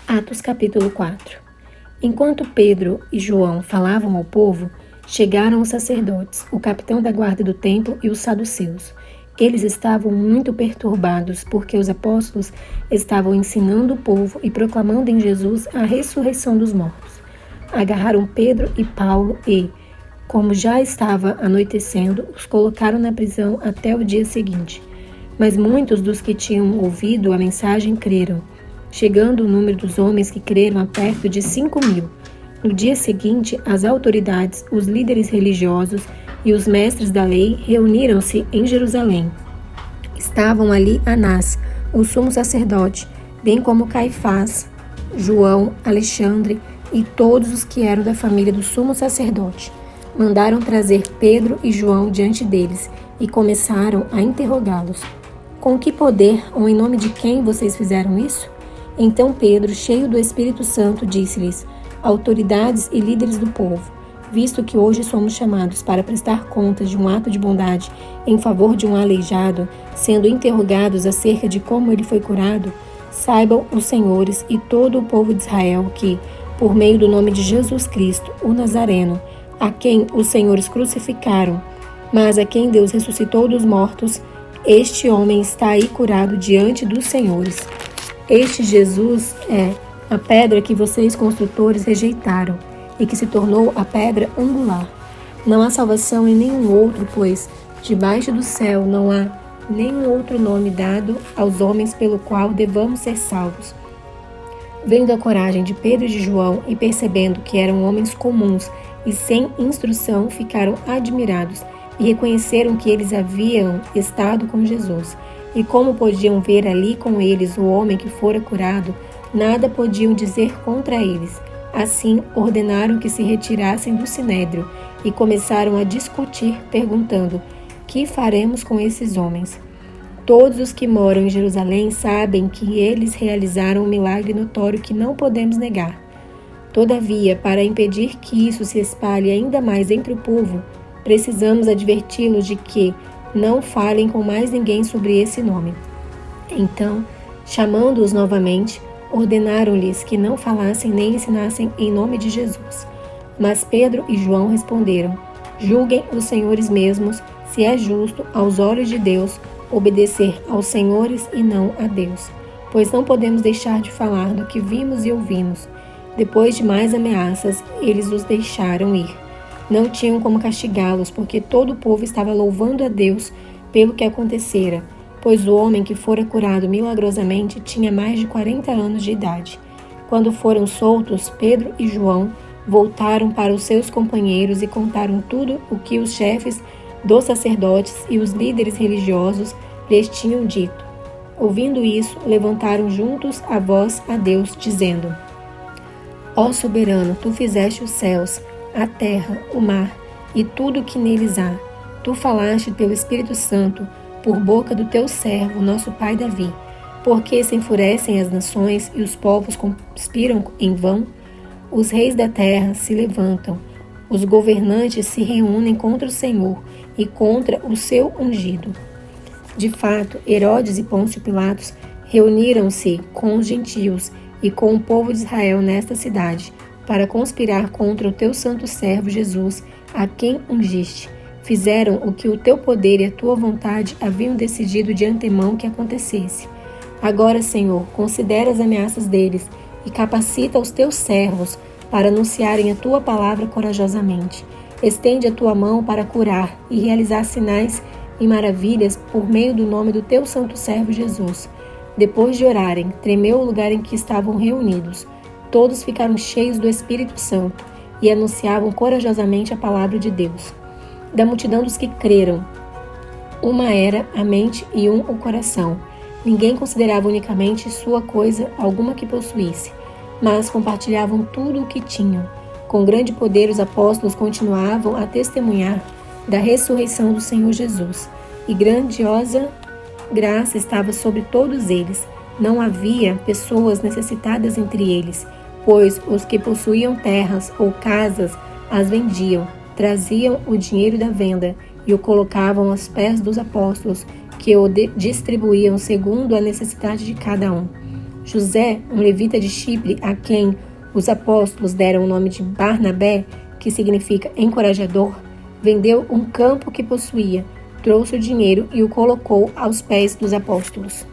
Atos capítulo 4. Enquanto Pedro e João falavam ao povo, chegaram os sacerdotes, o capitão da guarda do templo e os saduceus. Eles estavam muito perturbados porque os apóstolos estavam ensinando o povo e proclamando em Jesus a ressurreição dos mortos. Agarraram Pedro e Paulo e, como já estava anoitecendo, os colocaram na prisão até o dia seguinte. Mas muitos dos que tinham ouvido a mensagem creram, chegando o número dos homens que creram a perto de 5.000. No dia seguinte, as autoridades, os líderes religiosos e os mestres da lei reuniram-se em Jerusalém. Estavam ali Anás, o sumo sacerdote, bem como Caifás, João, Alexandre e todos os que eram da família do sumo sacerdote. Mandaram trazer Pedro e João diante deles e começaram a interrogá-los. Com que poder ou em nome de quem vocês fizeram isso? Então Pedro, cheio do Espírito Santo, disse-lhes: autoridades e líderes do povo, visto que hoje somos chamados para prestar contas de um ato de bondade em favor de um aleijado, sendo interrogados acerca de como ele foi curado, saibam os senhores e todo o povo de Israel que, por meio do nome de Jesus Cristo, o Nazareno, a quem os senhores crucificaram, mas a quem Deus ressuscitou dos mortos, este homem está aí curado diante dos senhores. Este Jesus é a pedra que vocês construtores rejeitaram e que se tornou a pedra angular. Não há salvação em nenhum outro, pois debaixo do céu não há nenhum outro nome dado aos homens pelo qual devamos ser salvos. Vendo a coragem de Pedro e de João e percebendo que eram homens comuns e sem instrução, ficaram admirados e reconheceram que eles haviam estado com Jesus. E como podiam ver ali com eles o homem que fora curado, nada podiam dizer contra eles. Assim, ordenaram que se retirassem do sinédrio e começaram a discutir, perguntando: que faremos com esses homens? Todos os que moram em Jerusalém sabem que eles realizaram um milagre notório que não podemos negar. Todavia, para impedir que isso se espalhe ainda mais entre o povo, precisamos adverti-los de que não falem com mais ninguém sobre esse nome. Então, chamando-os novamente, ordenaram-lhes que não falassem nem ensinassem em nome de Jesus. Mas Pedro e João responderam: julguem os senhores mesmos se é justo aos olhos de Deus obedecer aos senhores e não a Deus, pois não podemos deixar de falar do que vimos e ouvimos. Depois de mais ameaças, eles os deixaram ir. Não tinham como castigá-los, porque todo o povo estava louvando a Deus pelo que acontecera, pois o homem que fora curado milagrosamente tinha mais de 40 anos de idade. Quando foram soltos, Pedro e João voltaram para os seus companheiros e contaram tudo o que os chefes dos sacerdotes e os líderes religiosos lhes tinham dito. Ouvindo isso, levantaram juntos a voz a Deus, dizendo: ó soberano, tu fizeste os céus, a terra, o mar e tudo o que neles há. Tu falaste pelo Espírito Santo, por boca do teu servo, nosso pai Davi. Porque se enfurecem as nações e os povos conspiram em vão? Os reis da terra se levantam, os governantes se reúnem contra o Senhor e contra o seu ungido. De fato, Herodes e Pôncio Pilatos reuniram-se com os gentios e com o povo de Israel nesta cidade, para conspirar contra o teu santo servo Jesus, a quem ungiste. Fizeram o que o teu poder e a tua vontade haviam decidido de antemão que acontecesse. Agora, Senhor, considera as ameaças deles e capacita os teus servos para anunciarem a tua palavra corajosamente. Estende a tua mão para curar e realizar sinais e maravilhas por meio do nome do teu santo servo Jesus. Depois de orarem, tremeu o lugar em que estavam reunidos. Todos ficaram cheios do Espírito Santo e anunciavam corajosamente a palavra de Deus. Da multidão dos que creram, uma era a mente e um o coração. Ninguém considerava unicamente sua coisa alguma que possuísse, mas compartilhavam tudo o que tinham. Com grande poder os apóstolos continuavam a testemunhar da ressurreição do Senhor Jesus, e grandiosa graça estava sobre todos eles. Não havia pessoas necessitadas entre eles, pois os que possuíam terras ou casas as vendiam, traziam o dinheiro da venda e o colocavam aos pés dos apóstolos, que o distribuíam segundo a necessidade de cada um. José, um levita de Chipre, a quem os apóstolos deram o nome de Barnabé, que significa encorajador, vendeu um campo que possuía, trouxe o dinheiro e o colocou aos pés dos apóstolos.